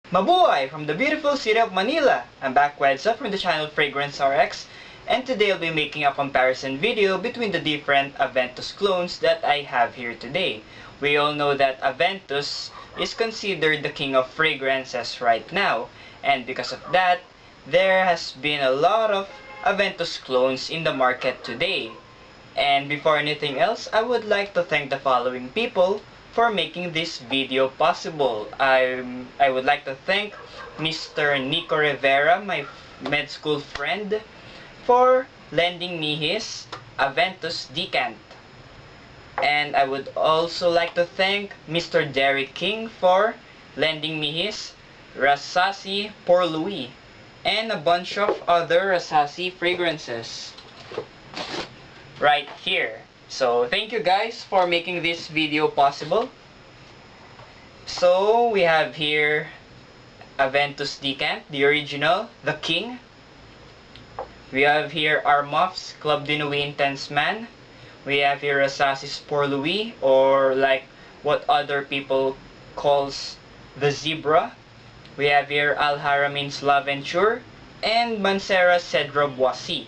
Mabuhay from the beautiful city of Manila! I'm back with Edsa from the channel Fragrance RX, and today I'll be making a comparison video between the different Aventus clones that I have here today. We all know that Aventus is considered the king of fragrances right now, and because of that, there has been a lot of Aventus clones in the market today. And before anything else, I would like to thank the following people for making this video possible. I would like to thank Mr. Nico Rivera, my med school friend, for lending me his Aventus Decant. And I would also like to thank Mr. Derek King for lending me his Rasasi Pour Louis and a bunch of other Rasasi fragrances right here. So thank you guys for making this video possible. So we have here Aventus Decant, the original, the king. We have here Armaf's Club de Nuit Intense Man. We have here Rasasi's Pour Louis, or like what other people calls the zebra. We have here Haramain's L'Aventure and Mancera's Cedro Boissy.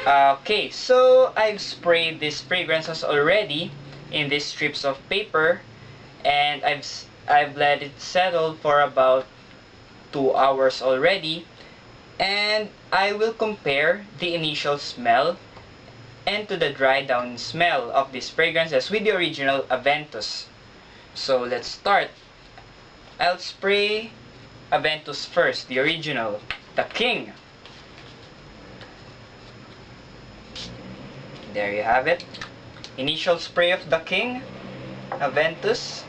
Okay, so I've sprayed these fragrances already in these strips of paper, and I've let it settle for about 2 hours already, and I will compare the initial smell and to the dry down smell of these fragrances with the original Aventus. So let's start. I'll spray Aventus first, the original, the king. There you have it. Initial spray of the king, Aventus.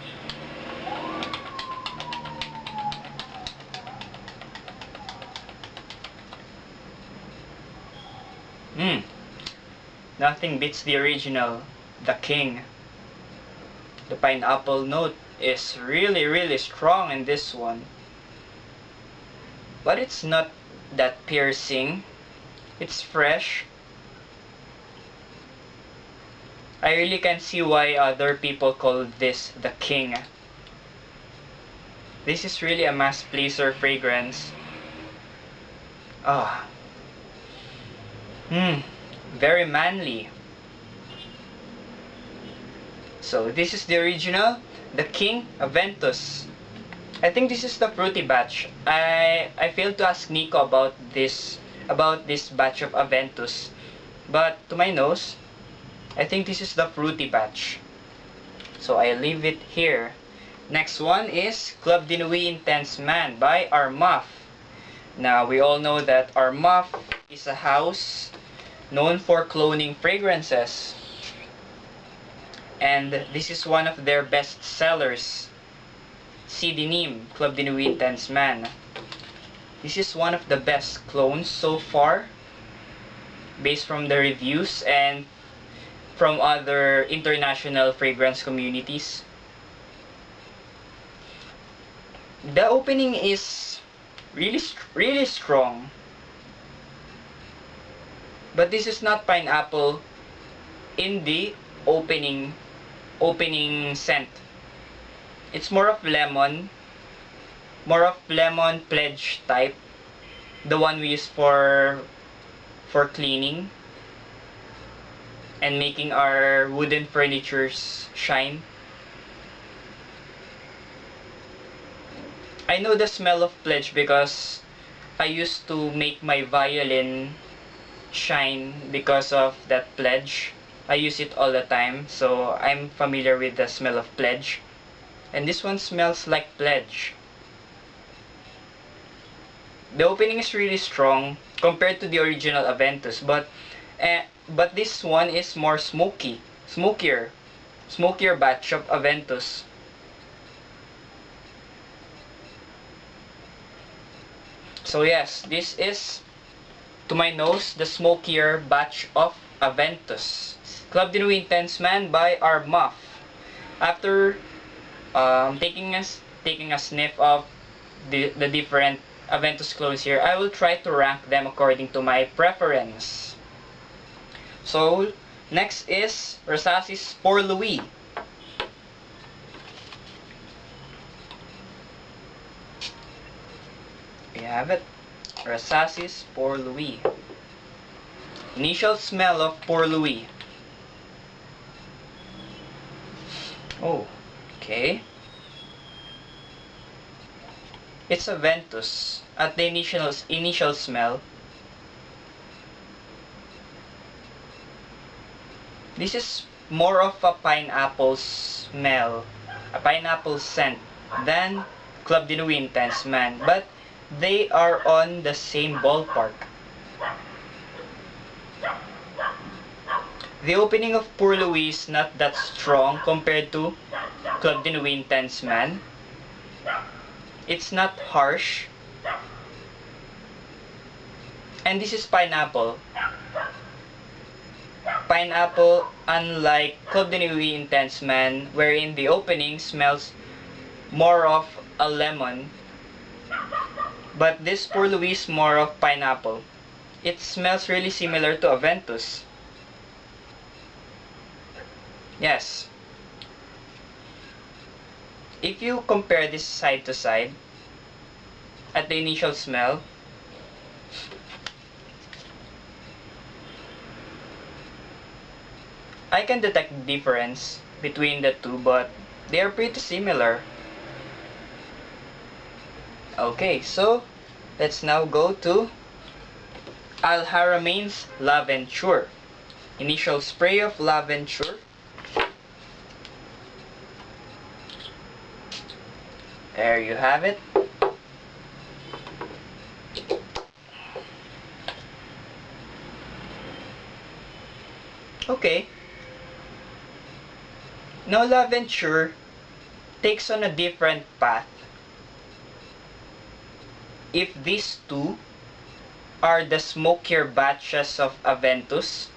Nothing beats the original, the king. The pineapple note is really strong in this one. But it's not that piercing. It's fresh. I really can see why other people call this the king. This is really a mass pleaser fragrance. Ah. Very manly. So this is the original, the king Aventus. I think this is the fruity batch. I failed to ask Nico about this batch of Aventus, but to my nose, I think this is the fruity batch. So I leave it here. Next one is Club de Nuit Intense Man by Armaf. Now we all know that Armaf is a house known for cloning fragrances. And this is one of their best sellers. CD Nîmes Club de Nuit Intense Man. This is one of the best clones so far, based from the reviews and from other international fragrance communities. The opening is really strong. But this is not pineapple in the opening scent. It's more of lemon pledge type, the one we use for cleaning and making our wooden furnitures shine. I know the smell of pledge because I used to make my violin shine because of that pledge. I use it all the time, so I'm familiar with the smell of pledge. And this one smells like pledge. The opening is really strong compared to the original Aventus, but this one is more smokier batch of Aventus. So yes, this is, to my nose, the smokier batch of Aventus. Club de Nuit Intense Man by Armaf. After taking a sniff of the different Aventus clones here, I will try to rank them according to my preference. So next is Rasasi's Pour Louis. you have it. Rasasi's Pour Louis. Initial smell of Pour Louis. Oh, okay. It's Aventus at the initial smell. This is more of a pineapple smell, a pineapple scent than Club de Nuit Intense Man, but they are on the same ballpark. The opening of Pour Louis is not that strong compared to Club de Nuit Intense Man. It's not harsh. And this is pineapple. Pineapple, unlike Club de Nuit Intense Man, wherein the opening smells more of a lemon. But this Pour Louis is more of pineapple. It smells really similar to Aventus. Yes. If you compare this side to side, at the initial smell, I can detect the difference between the two, but they are pretty similar. Okay, so let's now go to Haramain's L'Aventure. Initial spray of L'Aventure. There you have it. Okay. Now L'Aventure takes on a different path. If these two are the smokier batches of Aventus,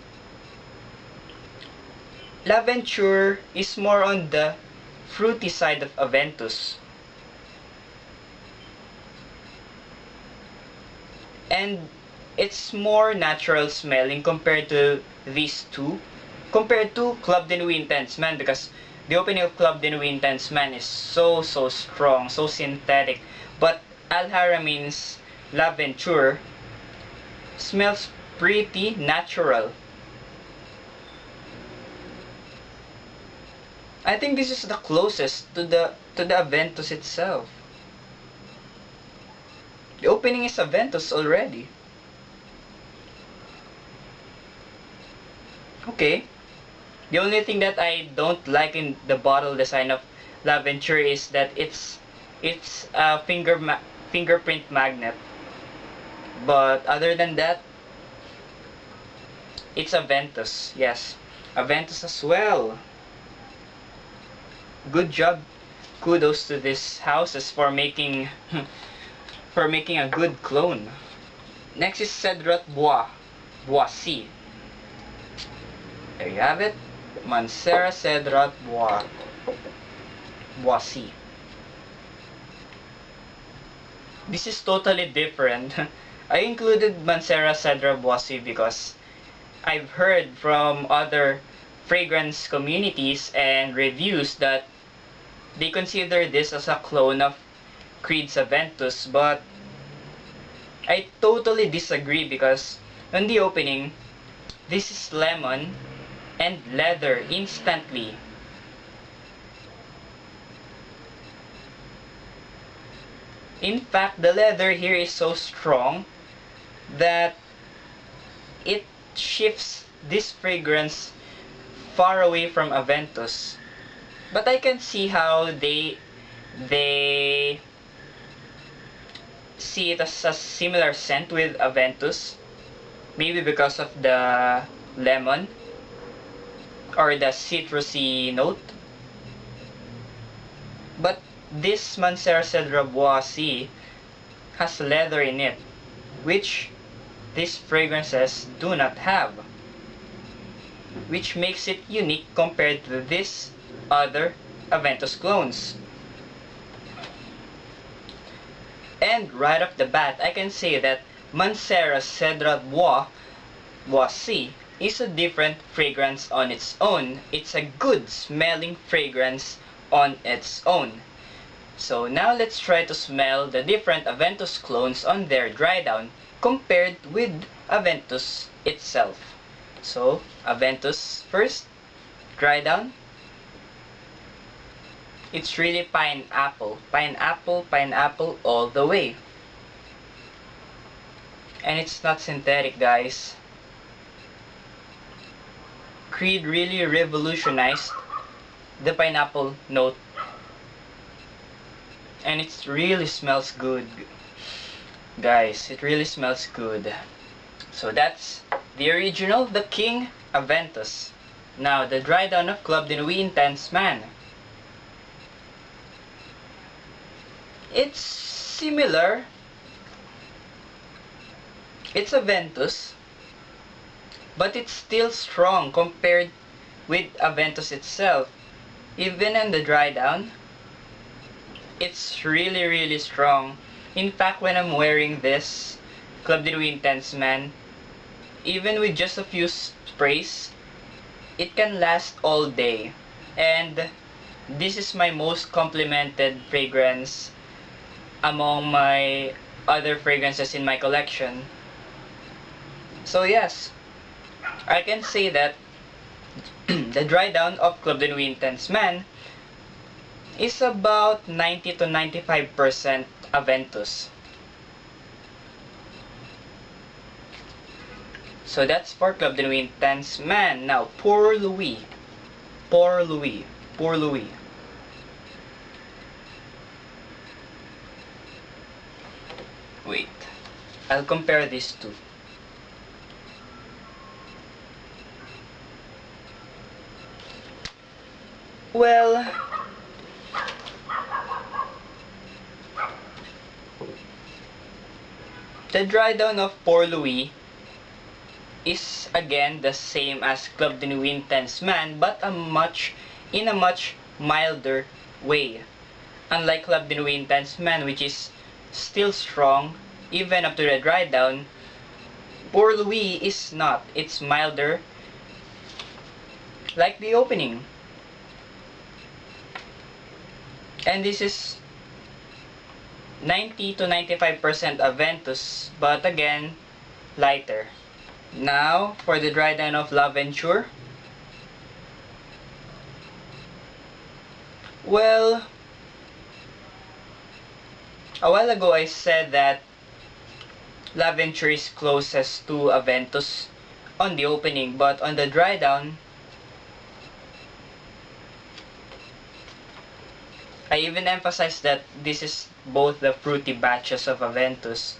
L'Aventure is more on the fruity side of Aventus. And it's more natural smelling compared to these two, compared to Club de Nuit Intense Man, because the opening of Club de Nuit Intense Man is so strong, so synthetic. But Haramain's L'Aventure smells pretty natural. I think this is the closest to the Aventus itself. The opening is Aventus already. Okay. The only thing that I don't like in the bottle design of L'Aventure is that it's a fingerprint magnet. But other than that, it's Aventus. Yes, Aventus as well. Good job. Kudos to these houses for making a good clone. Next is Cedrat Boissy. There you have it. Mancera Cedrat Boissy. This is totally different. I included Mancera Cedrat Boissy because I've heard from other fragrance communities and reviews that they consider this as a clone of Creed Aventus, but I totally disagree because on the opening, this is lemon and leather instantly. In fact, the leather here is so strong that it shifts this fragrance far away from Aventus. But I can see how they see it as a similar scent with Aventus. Maybe because of the lemon or the citrusy note. But this Mancera Cedrat Boissy has leather in it, which these fragrances do not have, which makes it unique compared to this other Aventus clones. And right off the bat, I can say that Mancera Cedrat Boissy is a different fragrance on its own. It's a good smelling fragrance on its own. So now let's try to smell the different Aventus clones on their Drydown compared with Aventus itself. So Aventus first, Drydown. It's really pineapple, pineapple, pineapple all the way. And it's not synthetic, guys. Creed really revolutionized the pineapple note. And it really smells good. Guys, it really smells good. So that's the original, the King Aventus. Now, the Drydown of Club de Nuit Intense Man. It's similar. It's Aventus, but it's still strong compared with Aventus itself. Even in the Drydown, it's really strong. In fact, when I'm wearing this Club de Nuit Intense Man, even with just a few sprays, it can last all day. And this is my most complimented fragrance among my other fragrances in my collection. So yes, I can say that the Drydown of Club de Nuit Intense Man is about 90 to 95% Aventus. So that's for Club de Nuit Intense Man. Now, Pour Louis. Pour Louis. Pour Louis. Wait, I'll compare these two. Well, the Drydown of Pour Louis is again the same as Club de Nuit Intense Man, but in a much milder way. Unlike Club de Nuit Intense Man, which is still strong even up to the Drydown, Pour Louis is not. It's milder, like the opening. And this is 90 to 95% Aventus, but again, lighter. Now, for the Drydown of L'Aventure. Well, a while ago I said that L'Aventure is closest to Aventus on the opening, but on the Drydown, I even emphasize that this is both the fruity batches of Aventus.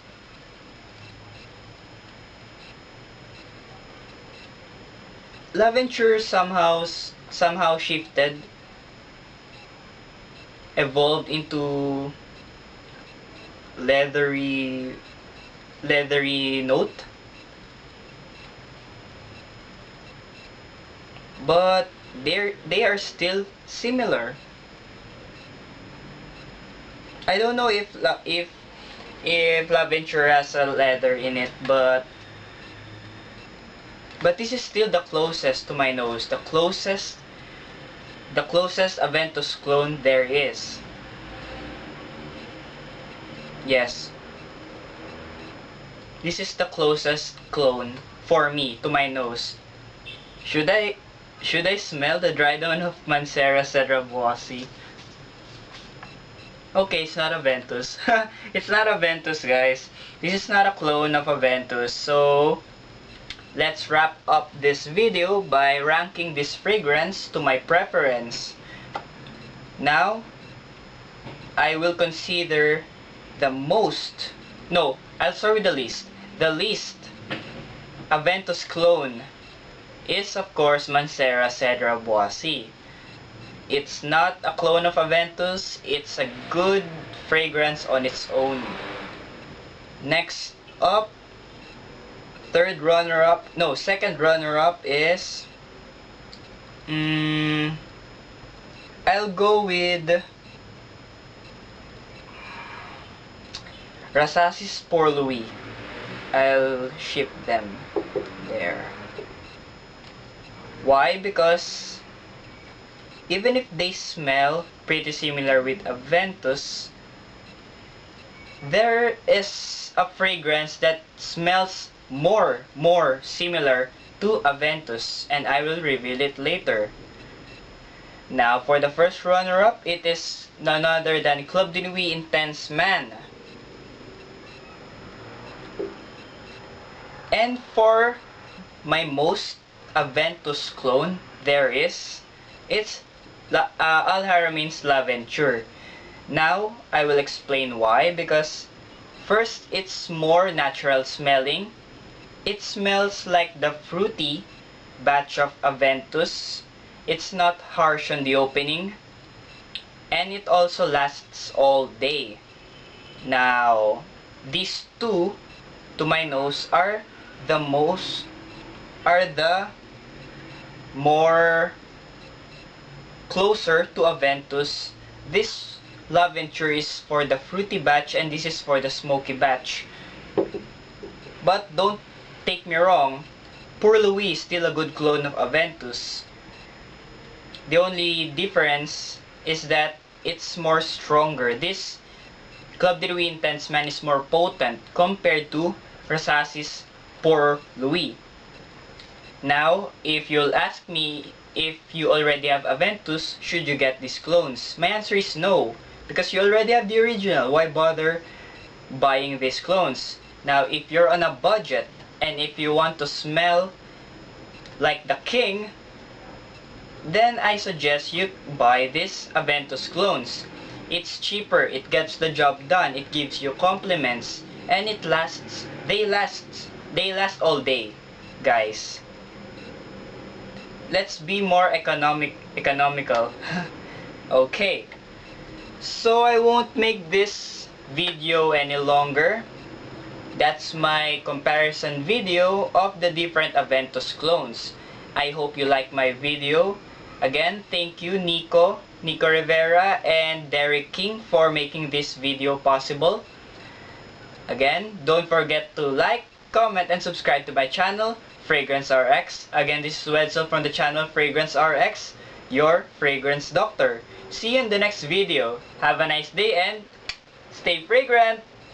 L'Aventure somehow shifted, evolved into leathery note, but they are still similar. I don't know if L'Aventure has a leather in it, but this is still the closest to my nose, the closest Aventus clone there is. Yes, this is the closest clone for me to my nose. Should I smell the Drydown of Mancera Rasasi? Okay, it's not Aventus. It's not Aventus, guys. This is not a clone of Aventus. So, let's wrap up this video by ranking this fragrance to my preference. Now, I will consider the most... No, I'll start with the least. The least Aventus clone is, of course, Mancera Cedra Boissy. It's not a clone of Aventus, it's a good fragrance on its own. Next up, second runner-up is... I'll go with Rasasi's Pour Louis. I'll ship them there. Why? Because even if they smell pretty similar with Aventus, there is a fragrance that smells more similar to Aventus, and I will reveal it later. Now, for the first runner-up, it is none other than Club de Nuit Intense Man. And for my most Aventus clone, it's Al Haramain's L'Aventure. Now, I will explain why, because first, it's more natural smelling. It smells like the fruity batch of Aventus. It's not harsh on the opening, and it also lasts all day. Now, these two, to my nose, are the more closer to Aventus. This L'Aventure is for the fruity batch, and this is for the smoky batch. But don't take me wrong, Pour Louis is still a good clone of Aventus. The only difference is that it's more stronger. This Club de Nuit Intense Man is more potent compared to Rasasi's Pour Louis. Now, if you'll ask me if you already have Aventus, should you get these clones? My answer is no, because you already have the original. Why bother buying these clones? Now, if you're on a budget, and if you want to smell like the king, then I suggest you buy this Aventus clones. It's cheaper, it gets the job done, it gives you compliments, and it lasts. They last all day, guys. Let's be more economical. Okay. So I won't make this video any longer. That's my comparison video of the different Aventus clones. I hope you like my video. Again, thank you Nico Rivera and Derek King for making this video possible. Again, don't forget to like, comment, and subscribe to my channel, Fragrance RX. Again, this is Wetzel from the channel Fragrance RX, your fragrance doctor. See you in the next video. Have a nice day and stay fragrant!